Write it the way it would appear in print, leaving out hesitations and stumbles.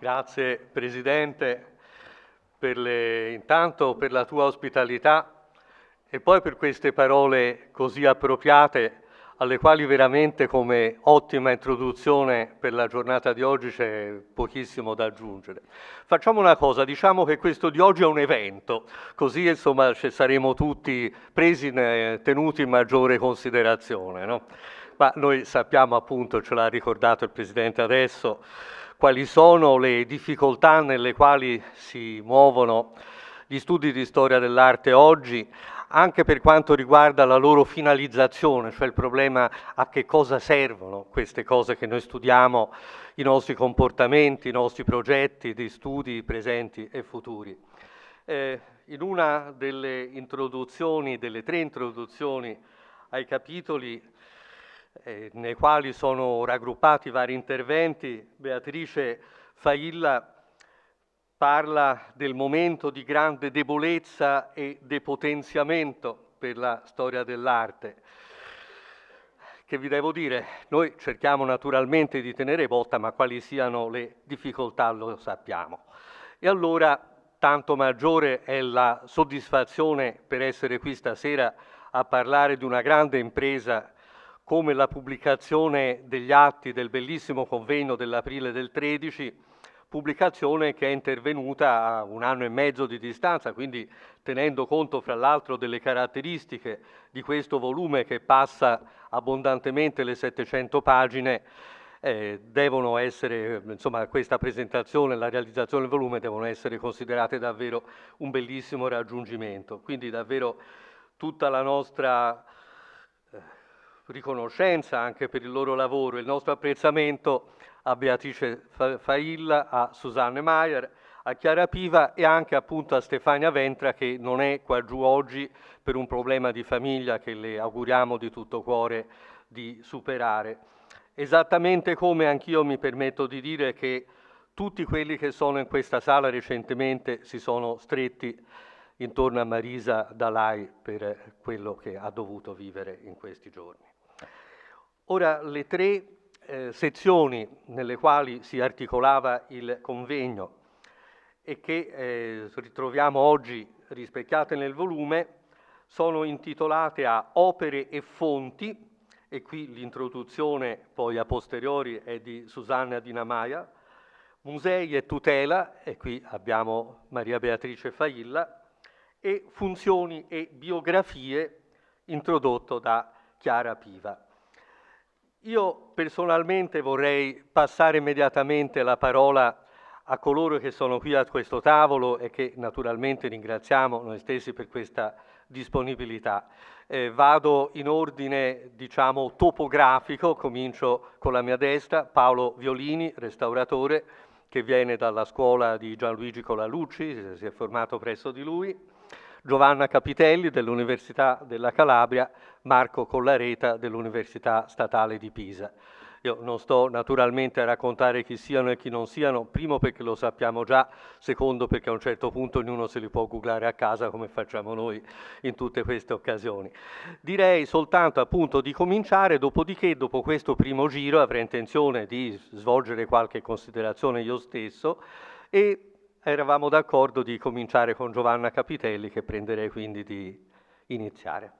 Grazie Presidente intanto per la tua ospitalità e poi per queste parole così appropriate alle quali veramente come ottima introduzione per la giornata di oggi c'è pochissimo da aggiungere. Facciamo una cosa, diciamo che questo di oggi è un evento, così insomma ci saremo tutti tenuti in maggiore considerazione, no? Ma noi sappiamo appunto, ce l'ha ricordato il Presidente adesso, quali sono le difficoltà nelle quali si muovono gli studi di storia dell'arte oggi, anche per quanto riguarda la loro finalizzazione, cioè il problema a che cosa servono queste cose che noi studiamo, i nostri comportamenti, i nostri progetti di studi presenti e futuri. In una delle introduzioni, delle 3 introduzioni ai capitoli, nei quali sono raggruppati vari interventi, Beatrice Failla parla del momento di grande debolezza e depotenziamento per la storia dell'arte. Che vi devo dire? Noi cerchiamo naturalmente di tenere botta, ma quali siano le difficoltà lo sappiamo. E allora tanto maggiore è la soddisfazione per essere qui stasera a parlare di una grande impresa come la pubblicazione degli atti del bellissimo convegno dell'aprile del 13, pubblicazione che è intervenuta a 1 anno e mezzo di distanza, quindi tenendo conto fra l'altro delle caratteristiche di questo volume che passa abbondantemente le 700 pagine, devono essere, insomma, questa presentazione e la realizzazione del volume devono essere considerate davvero un bellissimo raggiungimento. Quindi davvero tutta la nostra riconoscenza anche per il loro lavoro, il nostro apprezzamento a Beatrice Failla, a Susanne Maier, a Chiara Piva e anche appunto a Stefania Ventra che non è qua giù oggi per un problema di famiglia che le auguriamo di tutto cuore di superare. Esattamente come anch'io mi permetto di dire che tutti quelli che sono in questa sala recentemente si sono stretti intorno a Marisa Dalai per quello che ha dovuto vivere in questi giorni. Ora, le 3 sezioni nelle quali si articolava il convegno e che ritroviamo oggi rispecchiate nel volume sono intitolate a Opere e fonti, e qui l'introduzione poi a posteriori è di Susanna Dinamaia, Musei e tutela, e qui abbiamo Maria Beatrice Failla, e Funzioni e biografie, introdotto da Chiara Piva. Io personalmente vorrei passare immediatamente la parola a coloro che sono qui a questo tavolo e che naturalmente ringraziamo noi stessi per questa disponibilità. Vado in ordine, diciamo, topografico, comincio con la mia destra, Paolo Violini, restauratore, che viene dalla scuola di Gianluigi Colalucci, si è formato presso di lui, Giovanna Capitelli dell'Università della Calabria, Marco Collareta dell'Università Statale di Pisa. Io non sto naturalmente a raccontare chi siano e chi non siano, primo perché lo sappiamo già, secondo perché a un certo punto ognuno se li può googlare a casa come facciamo noi in tutte queste occasioni. Direi soltanto appunto di cominciare, dopodiché dopo questo primo giro avrei intenzione di svolgere qualche considerazione io stesso e eravamo d'accordo di cominciare con Giovanna Capitelli, che prenderei quindi di iniziare.